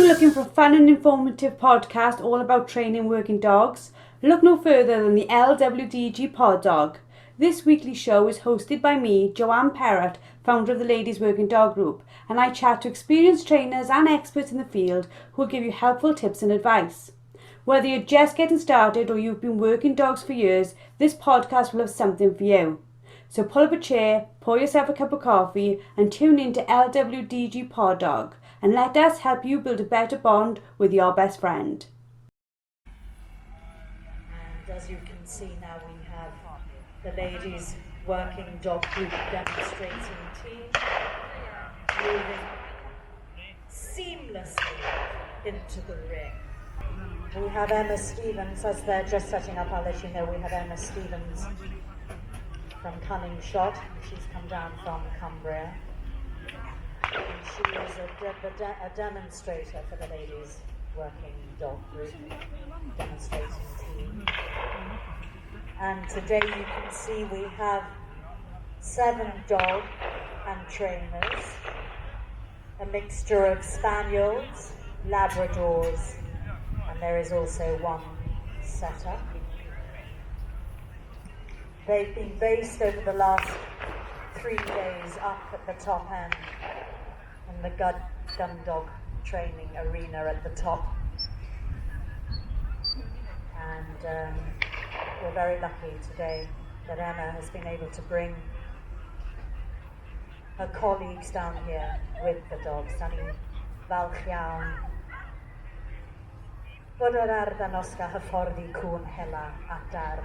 Looking for a fun and informative podcast all about training working dogs? Look no further than the LWDG Pod Dog. This weekly show is hosted by me, Joanne Perrott, founder of the Ladies Working Dog Group, and I chat to experienced trainers and experts in the field who will give you helpful tips and advice. Whether you're just getting started or you've been working dogs for years, this podcast will have something for you. So pull up a chair, pour yourself a cup of coffee and tune in to LWDG Pod Dog, and let us help you build a better bond with your best friend. And as you can see now, we have the Ladies Working Dog Group demonstrating team moving seamlessly into the ring. We have Emma Stevens, as they're just setting up, I'll let you know, we have Emma Stevens from Cunning Shot. She's come down from Cumbria. And she is a demonstrator for the Ladies Working Dog Group, demonstrating team. And today you can see we have 7 dog and trainers, a mixture of Spaniels, Labradors, and there is also 1 setter. They've been based over the last 3 days up at the top end in the gun dog training arena at the top. And we're very lucky today that Emma has been able to bring her colleagues down here with the dogs. Danni'n falch iawn bod yr arddangosfa hyfforddi cwn hela adar.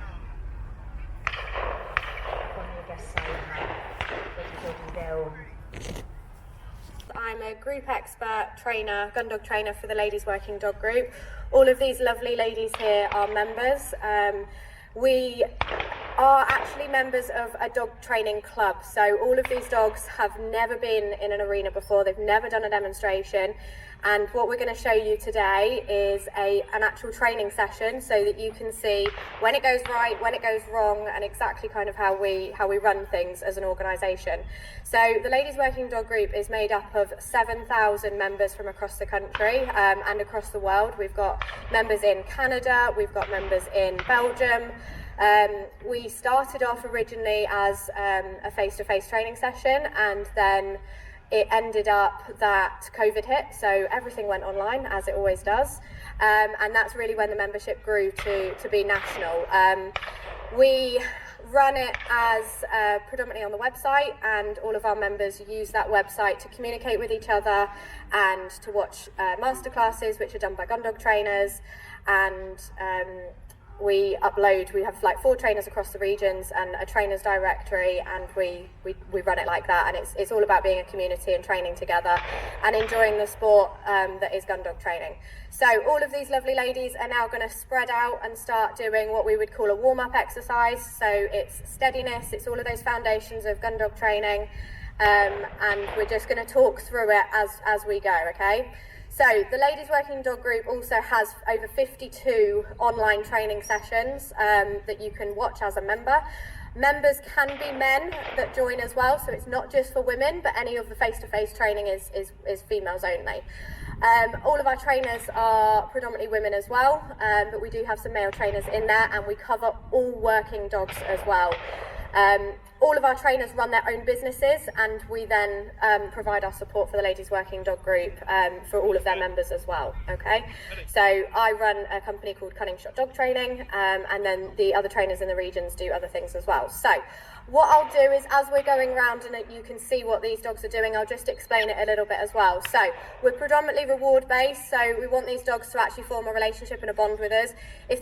I'm a group expert trainer, gun dog trainer for the Ladies Working Dog Group. All of these lovely ladies here are members. We are actually members of a dog training club, so all of these dogs have never been in an arena before, they've never done a demonstration, and what we're going to show you today is an actual training session so that you can see when it goes right, when it goes wrong, and exactly kind of how we run things as an organisation. So the Ladies Working Dog Group is made up of 7,000 members from across the country and across the world. We've got members in Canada, we've got members in Belgium. We started off originally as a face-to-face training session, and then it ended up that COVID hit, so everything went online, as it always does, and that's really when the membership grew to be national. We run it as predominantly on the website, and all of our members use that website to communicate with each other and to watch masterclasses which are done by gun dog trainers, and we have like 4 trainers across the regions and a trainers directory, and we run it like that, and it's all about being a community and training together and enjoying the sport that is gun dog training. So all of these lovely ladies are now going to spread out and start doing what we would call a warm-up exercise. So it's steadiness, it's all of those foundations of gun dog training, and we're just going to talk through it as we go, okay? So the Ladies Working Dog Group also has over 52 online training sessions that you can watch as a member. Members can be men that join as well, so it's not just for women, but any of the face-to-face training is females only. All of our trainers are predominantly women as well, but we do have some male trainers in there, and we cover all working dogs as well. All of our trainers run their own businesses, and we then provide our support for the Ladies Working Dog Group for all of their members as well, okay? So I run a company called Cunning Shot Dog Training, and then the other trainers in the regions do other things as well. So what I'll do is, as we're going around and you can see what these dogs are doing, I'll just explain it a little bit as well. So we're predominantly reward based, so we want these dogs to actually form a relationship and a bond with us. If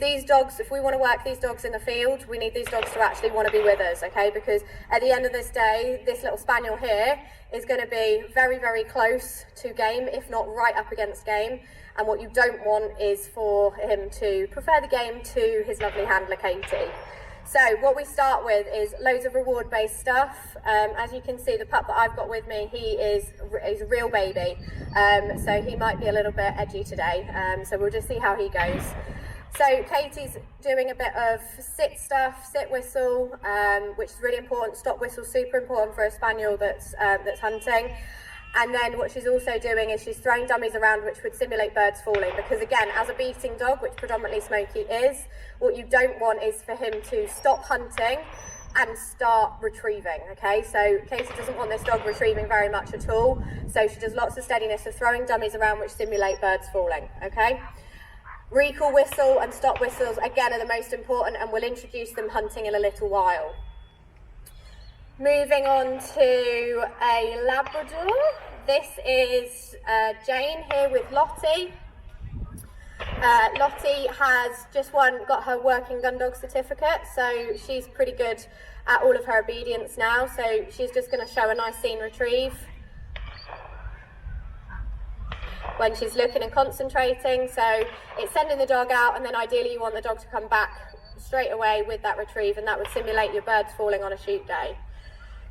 we want to work these dogs in the field, we need these dogs to actually want to be with us, okay? Because at the end of this day, this little spaniel here is going to be very, very close to game, if not right up against game. And what you don't want is for him to prefer the game to his lovely handler, Katie. So what we start with is loads of reward-based stuff. As you can see, the pup that I've got with me, he's a real baby. So he might be a little bit edgy today. So we'll just see how he goes. So Katie's doing a bit of sit stuff, sit whistle, which is really important. Stop whistle, super important for a spaniel that's hunting. And then what she's also doing is she's throwing dummies around which would simulate birds falling, because again, as a beating dog, which predominantly Smokey is, what you don't want is for him to stop hunting and start retrieving, okay? So Katie doesn't want this dog retrieving very much at all, so she does lots of steadiness of throwing dummies around which simulate birds falling, okay? Recall whistle and stop whistles, again, are the most important, and we'll introduce them hunting in a little while. Moving on to a Labrador. This is Jane here with Lottie. Lottie has just got her working gun dog certificate, so she's pretty good at all of her obedience now. So she's just going to show a nice scene retrieve when she's looking and concentrating. So it's sending the dog out, and then ideally you want the dog to come back straight away with that retrieve, and that would simulate your birds falling on a shoot day.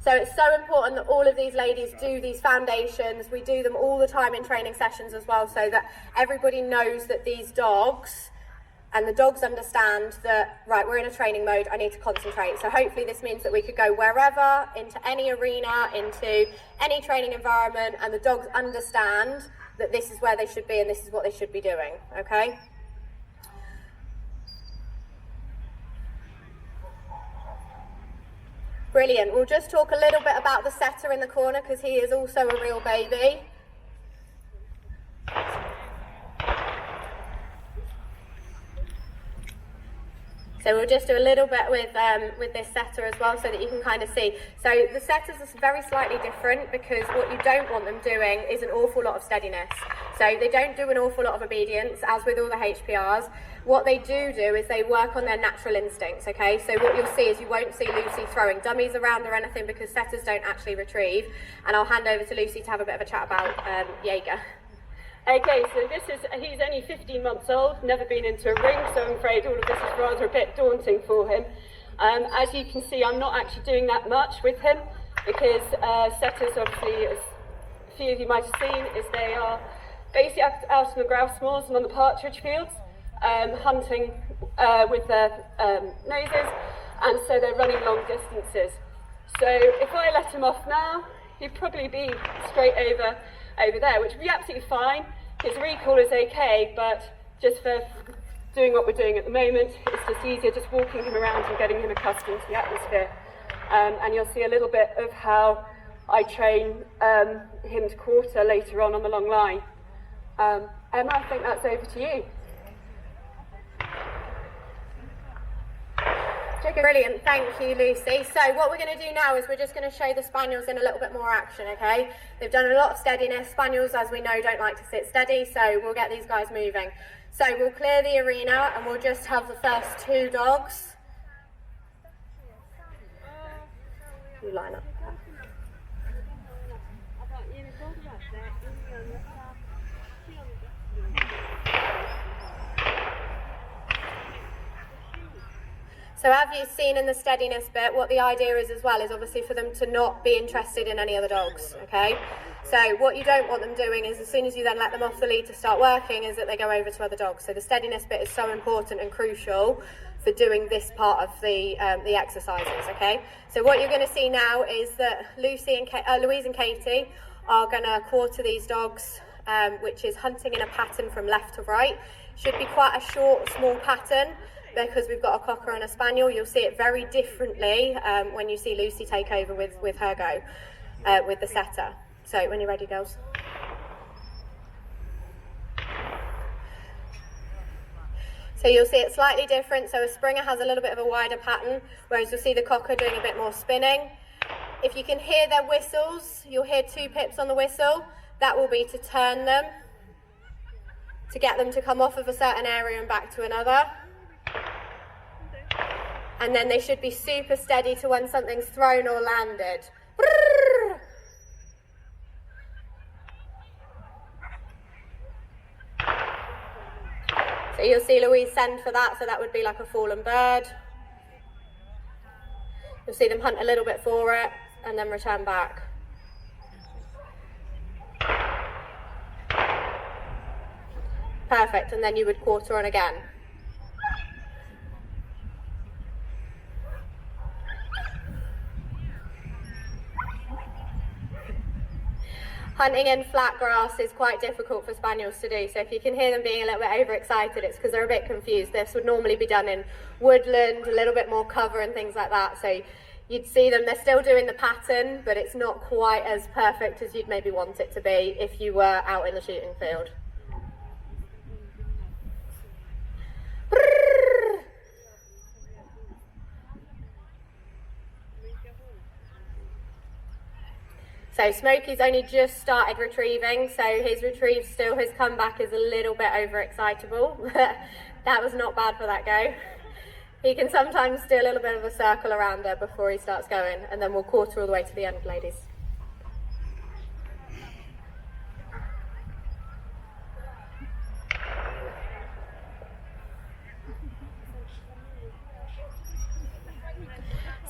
So it's so important that all of these ladies do these foundations. We do them all the time in training sessions as well, so that everybody knows that these dogs, and the dogs understand that, right, we're in a training mode, I need to concentrate. So hopefully this means that we could go wherever, into any arena, into any training environment, and the dogs understand that this is where they should be and this is what they should be doing, okay? Brilliant. We'll just talk a little bit about the setter in the corner, because he is also a real baby. So we'll just do a little bit with this setter as well, so that you can kind of see. So the setters are very slightly different, because what you don't want them doing is an awful lot of steadiness. So they don't do an awful lot of obedience, as with all the HPRs. What they do is they work on their natural instincts, okay? So what you'll see is you won't see Lucy throwing dummies around or anything, because setters don't actually retrieve. And I'll hand over to Lucy to have a bit of a chat about Jaeger. Okay, so he's only 15 months old, never been into a ring, so I'm afraid all of this is rather a bit daunting for him. As you can see, I'm not actually doing that much with him, because setters, obviously, as a few of you might have seen, is they are basically out on the grouse moors and on the partridge fields, hunting with their noses, and so they're running long distances. So if I let him off now, he'd probably be straight over there, which would be absolutely fine. His recall is okay, but just for doing what we're doing at the moment, it's just easier just walking him around and getting him accustomed to the atmosphere. And you'll see a little bit of how I train him to quarter later on the long line. Emma, I think that's over to you. Brilliant, thank you, Lucy. So what we're going to do now is we're just going to show the spaniels in a little bit more action, okay? They've done a lot of steadiness. Spaniels, as we know, don't like to sit steady, so we'll get these guys moving. So we'll clear the arena, and we'll just have the first two dogs. You line up. So as you've seen in the steadiness bit, what the idea is as well is obviously for them to not be interested in any other dogs, okay? So what you don't want them doing is, as soon as you then let them off the lead to start working, is that they go over to other dogs. So the steadiness bit is so important and crucial for doing this part of the exercises, okay? So what you're going to see now is that Louise and Katie are going to quarter these dogs, which is hunting in a pattern from left to right. Should be quite a short, small pattern, because we've got a cocker and a spaniel. You'll see it very differently when you see Lucy take over with her go, with the setter. So when you're ready, girls. So you'll see it slightly different. So a springer has a little bit of a wider pattern, whereas you'll see the cocker doing a bit more spinning. If you can hear their whistles, you'll hear 2 pips on the whistle. That will be to turn them, to get them to come off of a certain area and back to another. And then they should be super steady to when something's thrown or landed. So you'll see Louise send for that, so that would be like a fallen bird. You'll see them hunt a little bit for it and then return back. Perfect, and then you would quarter on again. Hunting in flat grass is quite difficult for spaniels to do, so if you can hear them being a little bit overexcited, it's because they're a bit confused. This would normally be done in woodland, a little bit more cover and things like that, so you'd see them, they're still doing the pattern, but it's not quite as perfect as you'd maybe want it to be if you were out in the shooting field. So Smokey's only just started retrieving, so his retrieve still has come back as a little bit overexcitable. That was not bad for that go. He can sometimes do a little bit of a circle around her before he starts going, and then we'll quarter all the way to the end, ladies.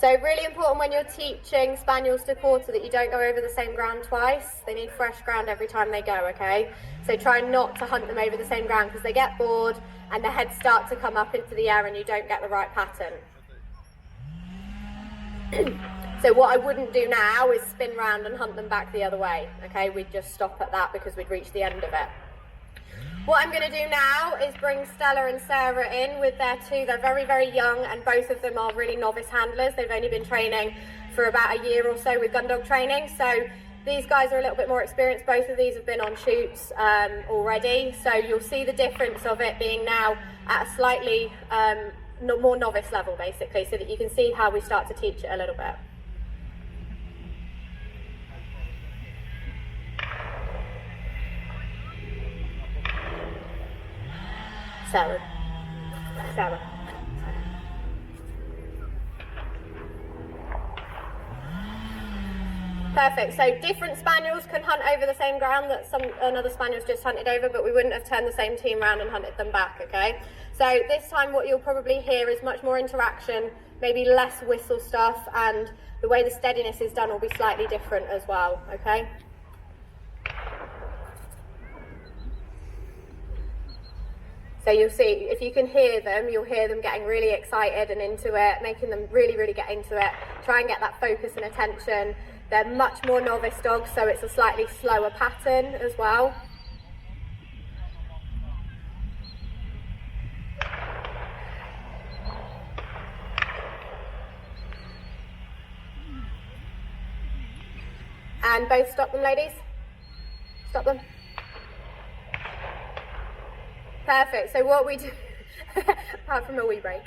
So really important when you're teaching spaniels to quarter that you don't go over the same ground twice. They need fresh ground every time they go, okay? So try not to hunt them over the same ground because they get bored and their heads start to come up into the air and you don't get the right pattern. So what I wouldn't do now is spin round and hunt them back the other way, okay? We'd just stop at that because we'd reach the end of it. What I'm going to do now is bring Stella and Sarah in with their two. They're very, very young and both of them are really novice handlers. They've only been training for about a year or so with gun dog training. So these guys are a little bit more experienced. Both of these have been on shoots already. So you'll see the difference of it being now at a slightly more novice level basically, so that you can see how we start to teach it a little bit. Sarah. Perfect, so different spaniels can hunt over the same ground that another spaniel's just hunted over, but we wouldn't have turned the same team round and hunted them back, okay? So this time what you'll probably hear is much more interaction, maybe less whistle stuff, and the way the steadiness is done will be slightly different as well, okay? So you'll see, if you can hear them, you'll hear them getting really excited and into it, making them really, really get into it. Try and get that focus and attention. They're much more novice dogs, so it's a slightly slower pattern as well. And both stop them, ladies. Stop them. Perfect, so what we do, apart from a wee break.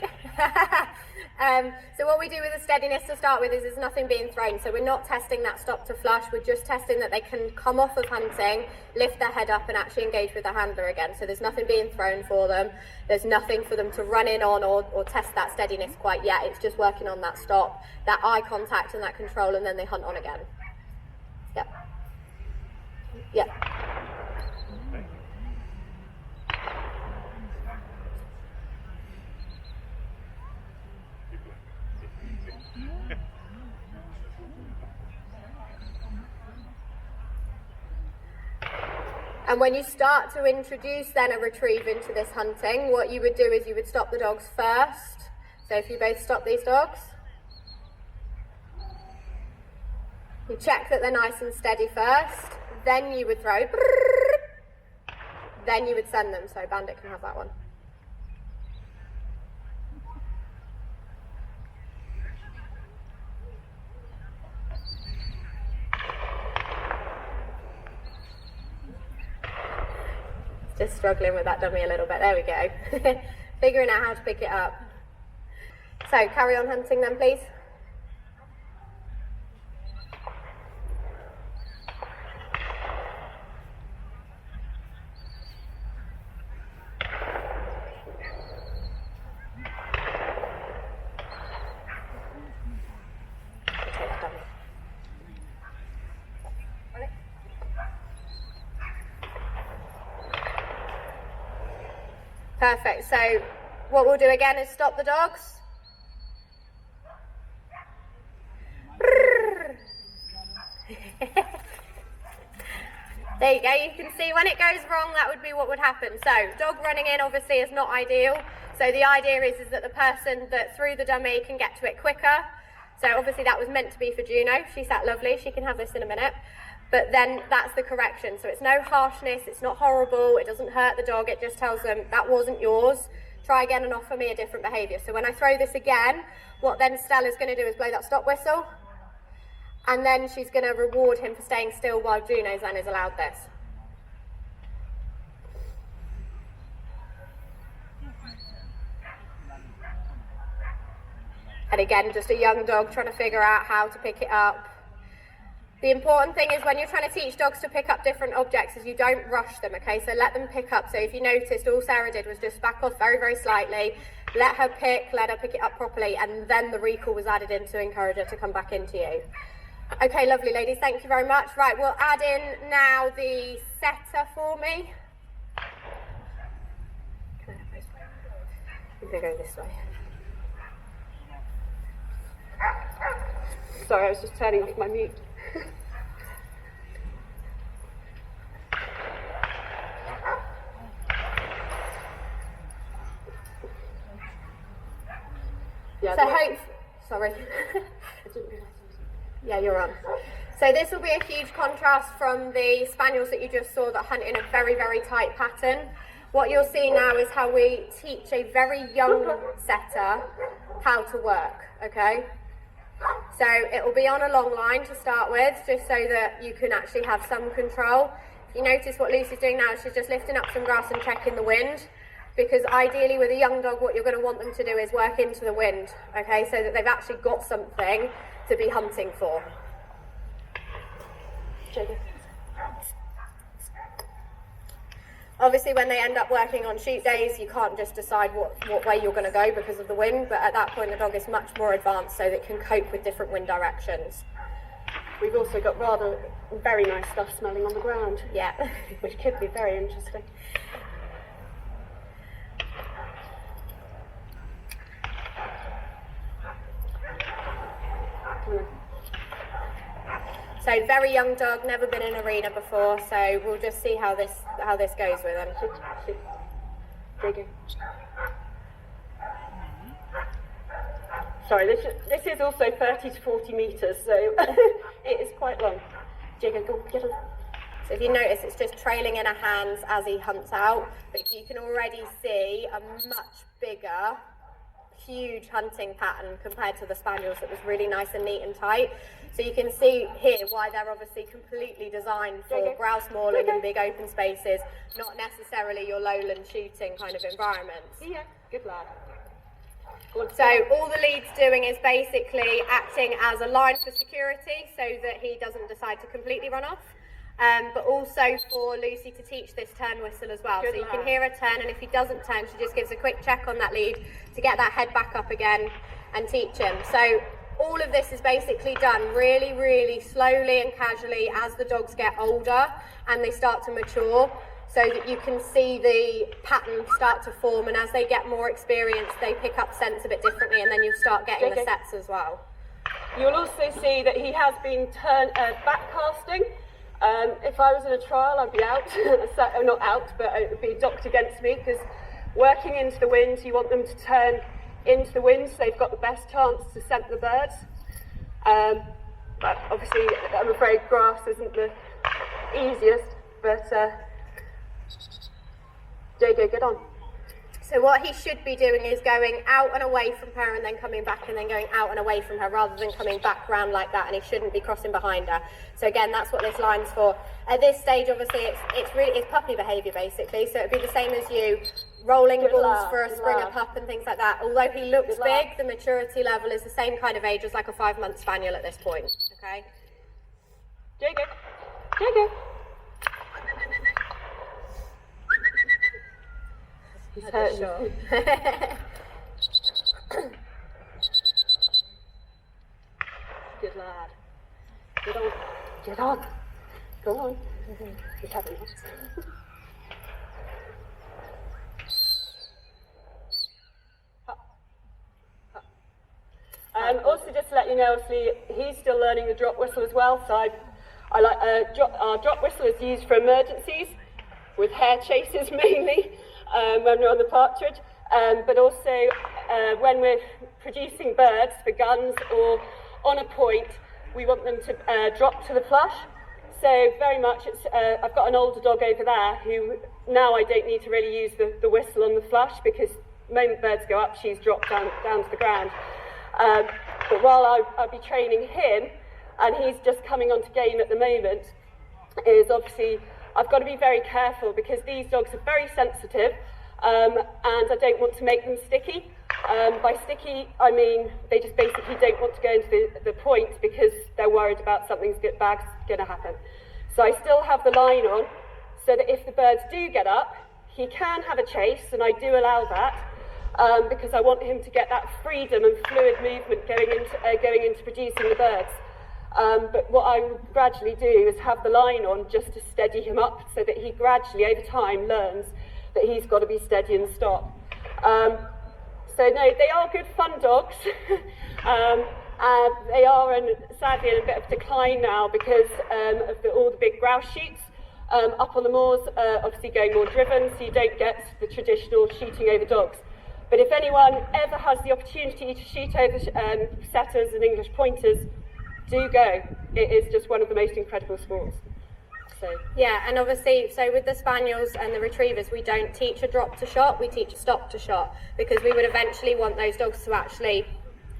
So what we do with the steadiness to start with is there's nothing being thrown. So we're not testing that stop to flush, we're just testing that they can come off of hunting, lift their head up and actually engage with their handler again. So there's nothing being thrown for them, there's nothing for them to run in on or test that steadiness quite yet. It's just working on that stop, that eye contact and that control, and then they hunt on again. Yep. Yep. And when you start to introduce then a retrieve into this hunting, what you would do is you would stop the dogs first. So if you both stop these dogs, you check that they're nice and steady first, then you would throw, then you would send them. So Bandit can have that one. Just struggling with that dummy a little bit. There we go. Figuring out how to pick it up. So carry on hunting then, please. Take that dummy. Perfect, so what we'll do again is stop the dogs. There you go, you can see when it goes wrong that would be what would happen. So dog running in obviously is not ideal. So the idea is that the person that threw the dummy can get to it quicker. So obviously that was meant to be for Juno. She sat lovely, she can have this in a minute. but then that's the correction. So it's no harshness, it's not horrible, it doesn't hurt the dog, it just tells them that wasn't yours, try again and offer me a different behaviour. So when I throw this again, what then Stella's going to do is blow that stop whistle, and then she's going to reward him for staying still while Juno's then is allowed this. And again, just a young dog trying to figure out how to pick it up. The important thing is when you're trying to teach dogs to pick up different objects is you don't rush them, okay? So let them pick up. So if you noticed, all Sarah did was just back off very, very slightly, let her pick it up properly, and then the recall was added in to encourage her to come back into you. Okay, lovely ladies, thank you very much. Right, we'll add in now the setter for me. Can I have this way? I'm going to go this way. Sorry, I was just turning off my mute. Yeah, so sorry. Yeah, you're on. So this will be a huge contrast from the spaniels that you just saw that hunt in a very, very tight pattern. What you'll see now is how we teach a very young setter how to work, okay? So it will be on a long line to start with, just so that you can actually have some control. If you notice what Lucy's doing now, she's just lifting up some grass and checking the wind, because ideally with a young dog, what you're going to want them to do is work into the wind, okay, so that they've actually got something to be hunting for. Obviously, when they end up working on shoot days, you can't just decide what way you're going to go because of the wind, but at that point the dog is much more advanced so that it can cope with different wind directions. We've also got rather very nice stuff smelling on the ground. Yeah. Which could be very interesting. So very young dog, never been in an arena before, so we'll just see how this goes with him. Digging. Sorry, this is also 30 to 40 metres, so it is quite long. Jigger, go get him. So if you notice, it's just trailing in her hands as he hunts out, but you can already see a much bigger, huge hunting pattern compared to the spaniels that was really nice and neat and tight. So you can see here why they're obviously completely designed for grouse mauling and big open spaces, not necessarily your lowland shooting kind of environments. Yeah, good lad. So all the lead's doing is basically acting as a line for security so that he doesn't decide to completely run off, but also for Lucy to teach this turn whistle as well. Good so you lad. can hear her turn, and if he doesn't turn, she just gives a quick check on that lead to get that head back up again and teach him. So all of this is basically done really, really slowly and casually as the dogs get older and they start to mature, so that you can see the pattern start to form, and as they get more experience they pick up scents a bit differently, and then you'll start getting the sets as well. You'll also see that he has been back casting. If I was in a trial, I'd be out. So, not out, but it would be docked against me, because working into the wind, you want them to turn into the wind so they've got the best chance to scent the birds. But obviously, I'm afraid grass isn't the easiest, but Jago, get on. So what he should be doing is going out and away from her and then coming back and then going out and away from her, rather than coming back round like that, and he shouldn't be crossing behind her. So again, that's what this line's for. At this stage, obviously, it's puppy behaviour basically, so it'd be the same as you rolling balls for a Springer pup and things like that. Although he looks big, the maturity level is the same kind of age as like a 5-month spaniel at this point, okay? Jago, Jago. He's hurting. Sure. Good lad. Get on. Get on. Go on. He's having it. Also, just to let you know, obviously, he's still learning the drop whistle as well. So I like our drop whistle is used for emergencies, with hare chases mainly, when we're on the partridge, but also when we're producing birds for guns or on a point, we want them to drop to the flush. So very much, I've got an older dog over there who now I don't need to really use the whistle on the flush, because the moment birds go up, she's dropped down to the ground. But while I'll be training him, and he's just coming onto game at the moment, is obviously I've got to be very careful, because these dogs are very sensitive, and I don't want to make them sticky. By sticky, I mean they just basically don't want to go into the point because they're worried about something's bad's going to happen. So I still have the line on, so that if the birds do get up, he can have a chase, and I do allow that, because I want him to get that freedom and fluid movement going into producing the birds. But what I will gradually do is have the line on just to steady him up, so that he gradually, over time, learns that he's got to be steady and stop. So no, they are good fun dogs. They are, sadly, in a bit of decline now because of all the big grouse shoots up on the moors, obviously going more driven, so you don't get the traditional shooting over dogs. But if anyone ever has the opportunity to shoot over setters and English pointers, do go. It is just one of the most incredible sports. So. Yeah, and obviously, so with the Spaniels and the Retrievers, we don't teach a drop to shot, we teach a stop to shot, because we would eventually want those dogs to actually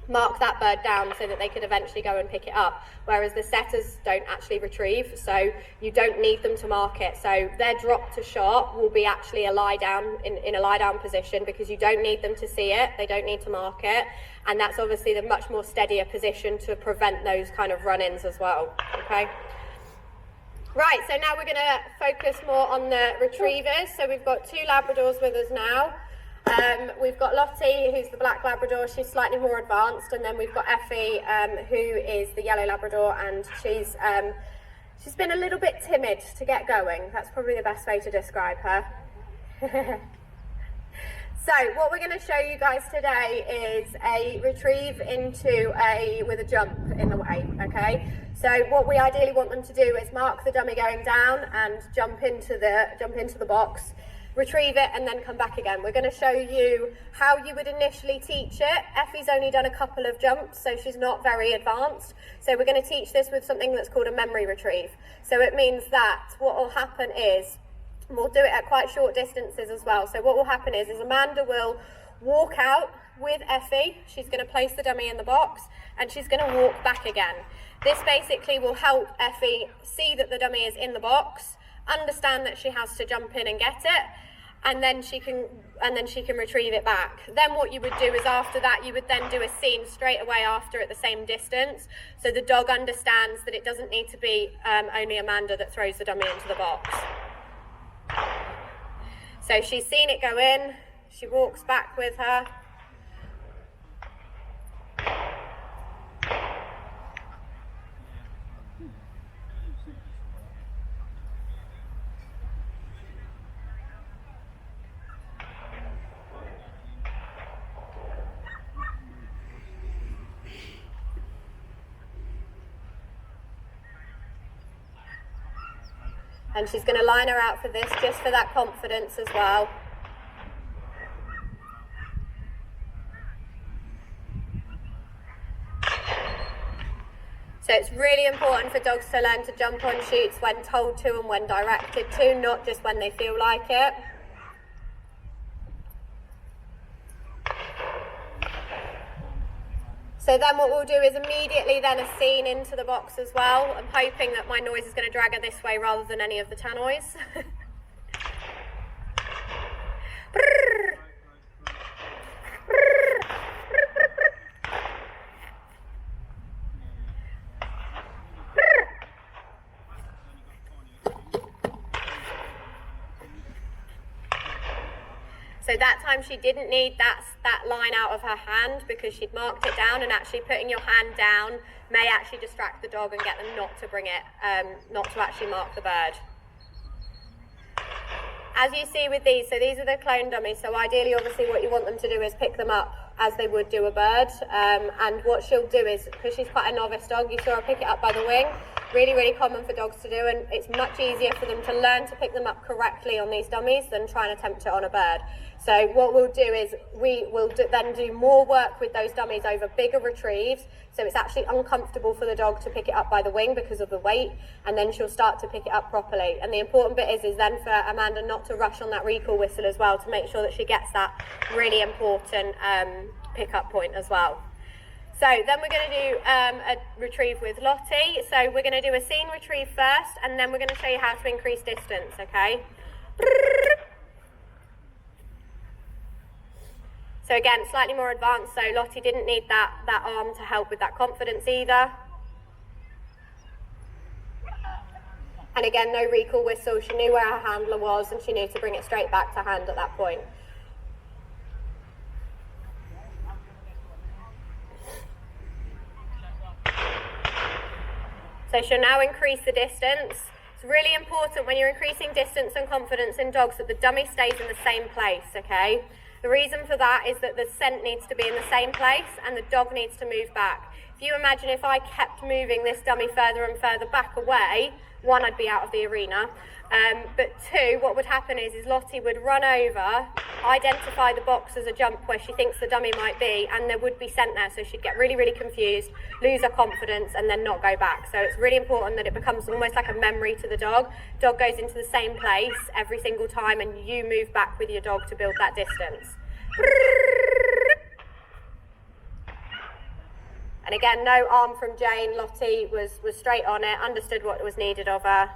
mark that bird down so that they could eventually go and pick it up, whereas the setters don't actually retrieve, so you don't need them to mark it. So their drop to shot will be actually a lie down, in a lie down position, because you don't need them to see it, they don't need to mark it, and that's obviously the much more steadier position to prevent those kind of run-ins as well. Okay. Right, so now we're going to focus more on the Retrievers. So we've got two Labradors with us now. We've got Lottie, who's the black Labrador. She's slightly more advanced, and then we've got Effie, who is the yellow Labrador, and she's been a little bit timid to get going. That's probably the best way to describe her. So what we're going to show you guys today is a retrieve with a jump in the way, okay? So what we ideally want them to do is mark the dummy going down and jump into the box, retrieve it, and then come back again. We're going to show you how you would initially teach it. Effie's only done a couple of jumps, so she's not very advanced. So we're going to teach this with something that's called a memory retrieve. So it means that what will happen is, we'll do it at quite short distances as well. So what will happen is Amanda will walk out with Effie. She's going to place the dummy in the box, and she's going to walk back again. This basically will help Effie see that the dummy is in the box, understand that she has to jump in and get it, and then she can retrieve it back. Then what you would do is, after that, you would then do a scene straight away after at the same distance, so the dog understands that it doesn't need to be only Amanda that throws the dummy into the box. So she's seen it go in, she walks back with her. And she's going to line her out for this, just for that confidence as well. So it's really important for dogs to learn to jump on shoots when told to and when directed to, not just when they feel like it. So then what we'll do is immediately then a scene into the box as well. I'm hoping that my noise is going to drag her this way rather than any of the tannoys. So that time she didn't need that line out of her hand, because she'd marked it down, and actually putting your hand down may actually distract the dog and get them not to bring it, not to actually mark the bird. As you see with these, so these are the clone dummies, so ideally obviously what you want them to do is pick them up as they would do a bird, and what she'll do is, because she's quite a novice dog, you saw her pick it up by the wing, Really, really common for dogs to do, and it's much easier for them to learn to pick them up correctly on these dummies than try and attempt it on a bird. So what we'll do is we will then do more work with those dummies over bigger retrieves, so it's actually uncomfortable for the dog to pick it up by the wing because of the weight, and then she'll start to pick it up properly. And the important bit is then for Amanda not to rush on that recall whistle as well, to make sure that she gets that really important pick-up point as well. So then we're going to do a retrieve with Lottie. So we're going to do a scene retrieve first, and then we're going to show you how to increase distance, okay? So again, slightly more advanced, so Lottie didn't need that arm to help with that confidence either. And again, no recall whistle. She knew where her handler was, and she knew to bring it straight back to hand at that point. So she'll now increase the distance. It's really important when you're increasing distance and confidence in dogs that the dummy stays in the same place, okay? The reason for that is that the scent needs to be in the same place and the dog needs to move back. If you imagine if I kept moving this dummy further and further back away, one, I'd be out of the arena, but two, what would happen is Lottie would run over, identify the box as a jump where she thinks the dummy might be, and there would be scent there, so she'd get really, really confused, lose her confidence, and then not go back. So it's really important that it becomes almost like a memory to the dog. Dog goes into the same place every single time, and you move back with your dog to build that distance. And again, no arm from Jane. Lottie was straight on it, understood what was needed of her.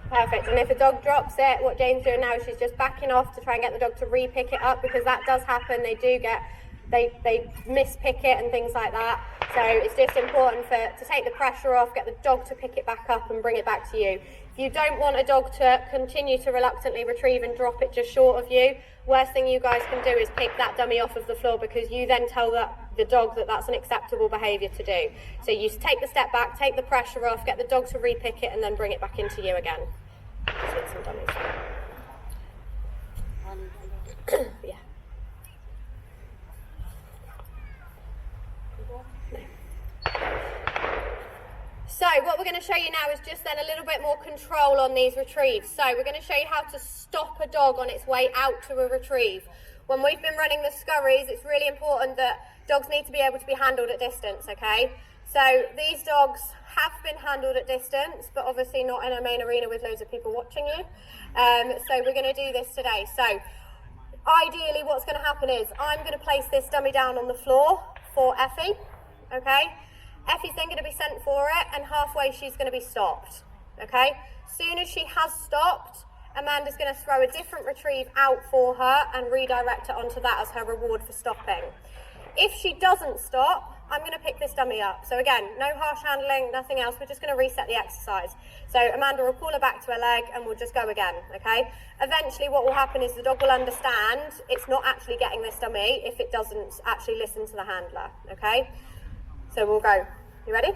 Perfect, and if a dog drops it, what Jane's doing now is she's just backing off to try and get the dog to re-pick it up, because that does happen. They do get, they mispick it and things like that. So it's just important to take the pressure off, get the dog to pick it back up and bring it back to you. If you don't want a dog to continue to reluctantly retrieve and drop it just short of you, worst thing you guys can do is pick that dummy off of the floor, because you then tell the dog that that's an acceptable behaviour to do. So you take the step back, take the pressure off, get the dog to re-pick it and then bring it back into you again. Some dummies. Yeah. So what we're going to show you now is just then a little bit more control on these retrieves. So we're going to show you how to stop a dog on its way out to a retrieve. When we've been running the scurries, it's really important that dogs need to be able to be handled at distance, okay? So these dogs have been handled at distance, but obviously not in a main arena with loads of people watching you. So we're going to do this today. So ideally what's going to happen is I'm going to place this dummy down on the floor for Effie, okay? Effie's then going to be sent for it, and halfway she's going to be stopped, okay? Soon as she has stopped, Amanda's going to throw a different retrieve out for her and redirect her onto that as her reward for stopping. If she doesn't stop, I'm going to pick this dummy up. So again, no harsh handling, nothing else. We're just going to reset the exercise. So Amanda will call her back to her leg and we'll just go again, okay? Eventually what will happen is the dog will understand it's not actually getting this dummy if it doesn't actually listen to the handler, okay? So we'll go. You ready?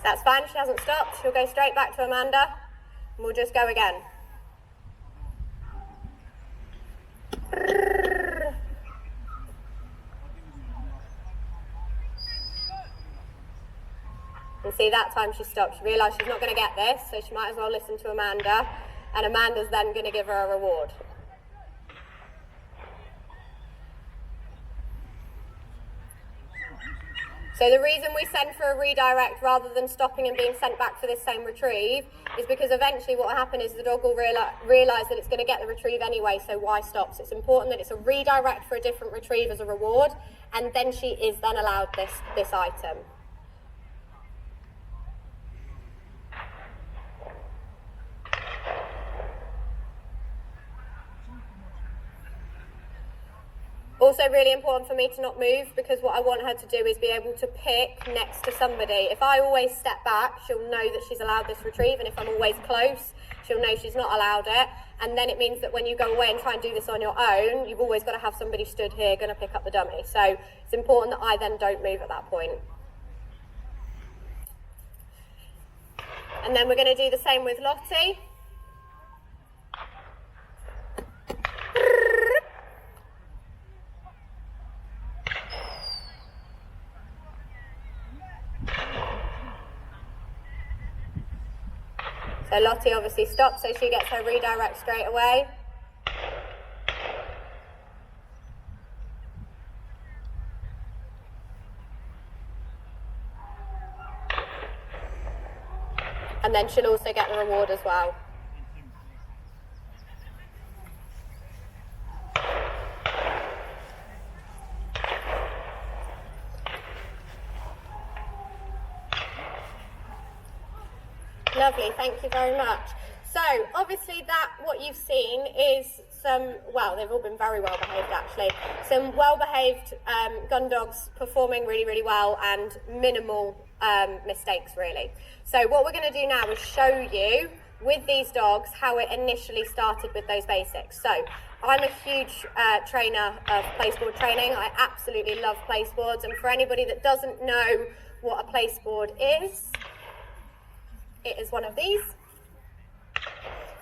That's fine, she hasn't stopped. She'll go straight back to Amanda and we'll just go again. And see, that time she stopped. She realised she's not going to get this, so she might as well listen to Amanda, and Amanda's then going to give her a reward. So the reason we send for a redirect rather than stopping and being sent back for this same retrieve is because eventually what will happen is the dog will realise that it's going to get the retrieve anyway, so why stop? So it's important that it's a redirect for a different retrieve as a reward, and then she is then allowed this item. also really important for me to not move, because what I want her to do is be able to pick next to somebody. If I always step back, she'll know that she's allowed this retrieve, and if I'm always close, she'll know she's not allowed it. And then it means that when you go away and try and do this on your own, you've always got to have somebody stood here going to pick up the dummy. So it's important that I then don't move at that point. And then we're going to do the same with Lottie. So Lottie obviously stops, so she gets her redirect straight away. And then she'll also get the reward as well. Lovely, thank you very much. So obviously what you've seen is some, well, they've all been very well behaved actually, some well behaved gun dogs performing really, really well and minimal mistakes really. So what we're going to do now is show you with these dogs how it initially started with those basics. So I'm a huge trainer of placeboard training. I absolutely love placeboards, and for anybody that doesn't know what a placeboard is, it is one of these.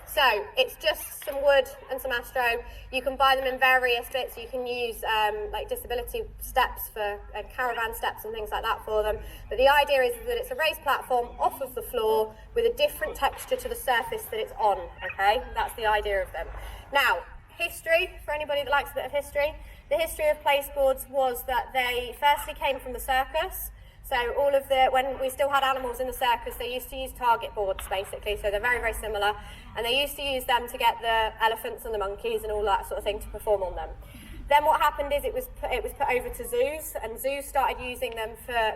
So it's just some wood and some astro. You can buy them in various bits. You can use like disability steps for caravan steps and things like that for them. But the idea is that it's a raised platform off of the floor with a different texture to the surface that it's on, okay? That's the idea of them. Now, history, for anybody that likes a bit of history. The history of placeboards was that they firstly came from the circus. So when we still had animals in the circus, they used to use target boards basically, so they're very, very similar. And they used to use them to get the elephants and the monkeys and all that sort of thing to perform on them. Then what happened is it was put over to zoos, and zoos started using them for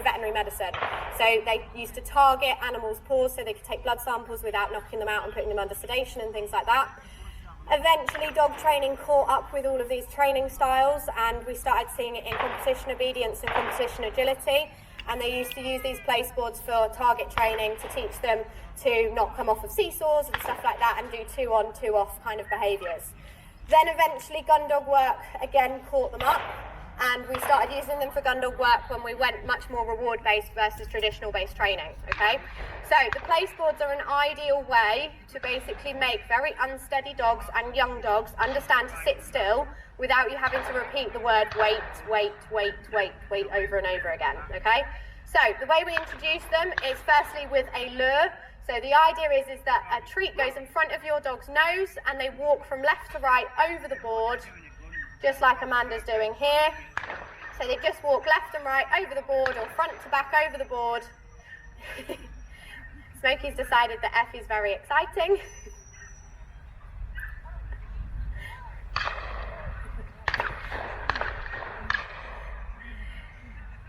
veterinary medicine. So they used to target animals' paws so they could take blood samples without knocking them out and putting them under sedation and things like that. Eventually, dog training caught up with all of these training styles, and we started seeing it in competition obedience and competition agility. And they used to use these placeboards for target training to teach them to not come off of seesaws and stuff like that and do 2-on, 2-off kind of behaviours. Then eventually gun dog work again caught them up, and we started using them for gun dog work when we went much more reward based versus traditional based training, okay? So the placeboards are an ideal way to basically make very unsteady dogs and young dogs understand to sit still without you having to repeat the word wait, wait, wait, wait, wait over and over again, okay? So the way we introduce them is firstly with a lure. So the idea is that a treat goes in front of your dog's nose and they walk from left to right over the board, just like Amanda's doing here. So they just walk left and right over the board, or front to back over the board. Smokey's decided that Effie's very exciting.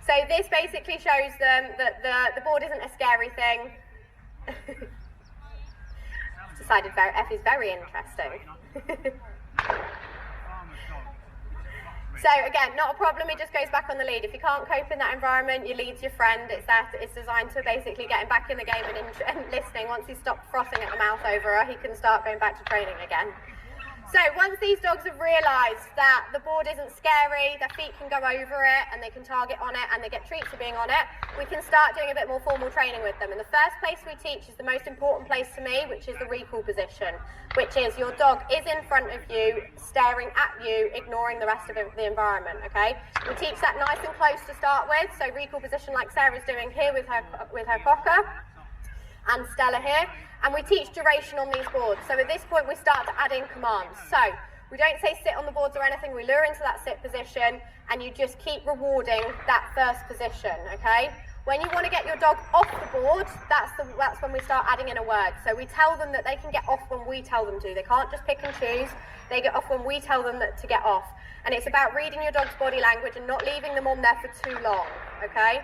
So this basically shows them that the board isn't a scary thing. Decided Effie's very interesting. So again, not a problem, it just goes back on the lead. If you can't cope in that environment, your lead's your friend. It's designed to basically get him back in the game and listening. Once he's stopped frothing at the mouth over her, he can start going back to training again. So once these dogs have realised that the board isn't scary, their feet can go over it and they can target on it and they get treats for being on it, we can start doing a bit more formal training with them. And the first place we teach is the most important place to me, which is the recall position, which is your dog is in front of you, staring at you, ignoring the rest of the environment, okay? We teach that nice and close to start with, so recall position like Sarah's doing here with her cocker, and Stella here, and we teach duration on these boards. So at this point we start to add in commands. So we don't say sit on the boards or anything, we lure into that sit position and you just keep rewarding that first position, okay? When you want to get your dog off the board, that's when we start adding in a word. So we tell them that they can get off when we tell them to. They can't just pick and choose, they get off when we tell them to get off. And it's about reading your dog's body language and not leaving them on there for too long, okay?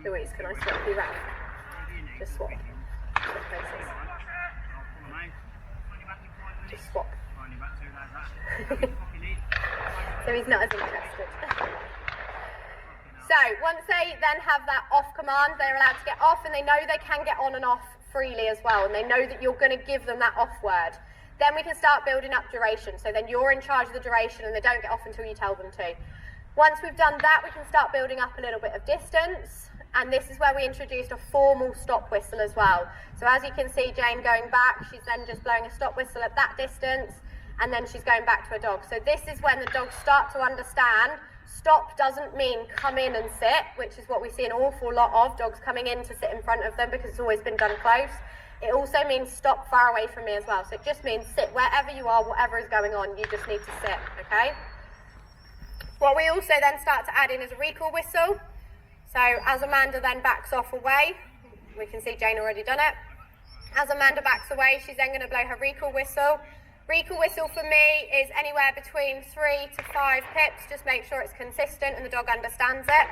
Louise, can I swap you round? Just swap places. just swap. So he's not as interested. So once they then have that off command, they're allowed to get off, and they know they can get on and off freely as well, and they know that you're going to give them that off word. Then we can start building up duration. So then you're in charge of the duration, and they don't get off until you tell them to. Once we've done that, we can start building up a little bit of distance, and this is where we introduced a formal stop whistle as well. So as you can see Jane going back, she's then just blowing a stop whistle at that distance, and then she's going back to a dog. So this is when the dogs start to understand stop doesn't mean come in and sit, which is what we see an awful lot of, dogs coming in to sit in front of them because it's always been done close. It also means stop far away from me as well. So it just means sit wherever you are, whatever is going on, you just need to sit, okay? What we also then start to add in is a recall whistle. So as Amanda then backs off away, we can see Jane already done it. As Amanda backs away, she's then going to blow her recall whistle. Recall whistle for me is anywhere between 3 to 5 pips. Just make sure it's consistent and the dog understands it.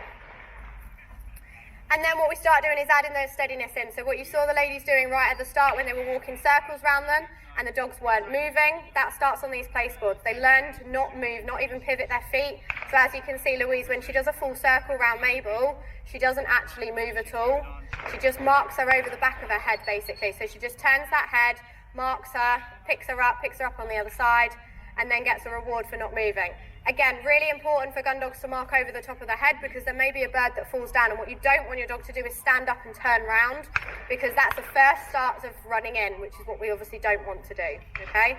And then what we start doing is adding those steadiness in. So what you saw the ladies doing right at the start when they were walking circles around them and the dogs weren't moving, that starts on these place boards. They learn to not move, not even pivot their feet. So as you can see, Louise, when she does a full circle around Mabel, she doesn't actually move at all. She just marks her over the back of her head, basically. So she just turns that head, marks her, picks her up on the other side, and then gets a reward for not moving. Again, really important for gun dogs to mark over the top of the head, because there may be a bird that falls down, and what you don't want your dog to do is stand up and turn round, because that's the first start of running in, which is what we obviously don't want to do, okay?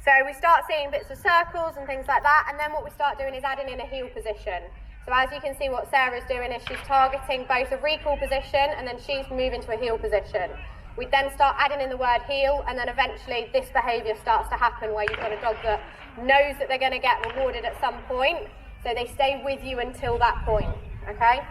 So we start seeing bits of circles and things like that, and then what we start doing is adding in a heel position. So as you can see, what Sarah's doing is she's targeting both a recall position and then she's moving to a heel position. We then start adding in the word heel, and then eventually this behaviour starts to happen where you've got a dog that knows that they're going to get rewarded at some point, so they stay with you until that point, okay?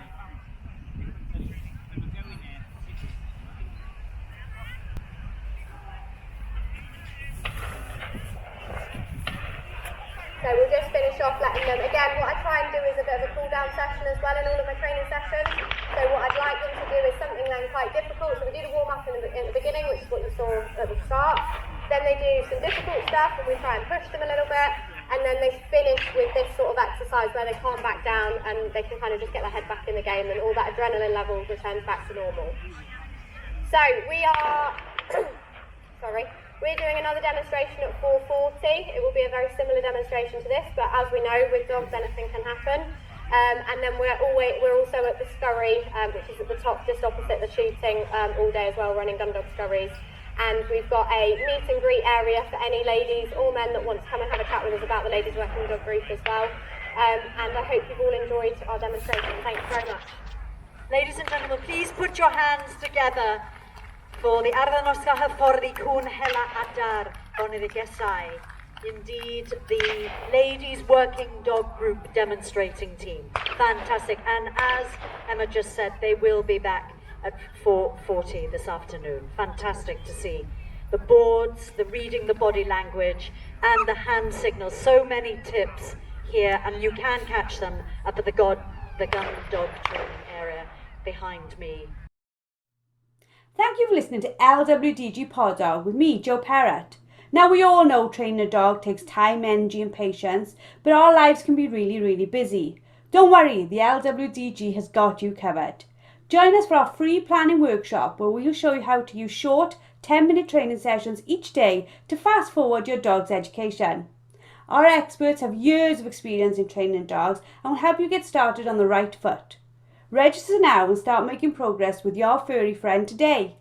So we'll just finish off letting them, again, what I try and do is a bit of a cool down session as well in all of my training sessions. So what I'd like them to do is something then quite difficult. So we do the warm up in the beginning, which is what you saw at the start. Then they do some difficult stuff and we try and push them a little bit. And then they finish with this sort of exercise where they calm back down and they can kind of just get their head back in the game, and all that adrenaline level returns back to normal. So we are, we're doing another demonstration at 4:40. It will be a very similar demonstration to this, but as we know, with dogs anything can happen. And then we're also at the scurry, which is at the top, just opposite the shooting, all day as well, running gun dog scurries. And we've got a meet and greet area for any ladies or men that want to come and have a chat with us about the Ladies Working Dog Group as well. And I hope you've all enjoyed our demonstration. Thanks very much. Ladies and gentlemen, please put your hands together for the Arddangosfa Hyfforddi Cwn Hela Adar Boneddigesau. Indeed, the Ladies Working Dog Group demonstrating team. Fantastic. And as Emma just said, they will be back at 4:40 this afternoon. Fantastic to see. The boards, the reading the body language, and the hand signals. So many tips here, and you can catch them up at the gun dog training area behind me. Thank you for listening to LWDG Pod Dog with me, Jo Parrott. Now, we all know training a dog takes time, energy and patience, but our lives can be really, really busy. Don't worry, the LWDG has got you covered. Join us for our free planning workshop where we'll show you how to use short 10-minute training sessions each day to fast forward your dog's education. Our experts have years of experience in training dogs and will help you get started on the right foot. Register now and start making progress with your furry friend today.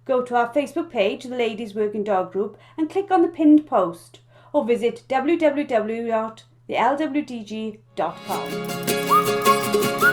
Go to our Facebook page, the Ladies Working Dog Group, and click on the pinned post, or visit www.thelwdg.com.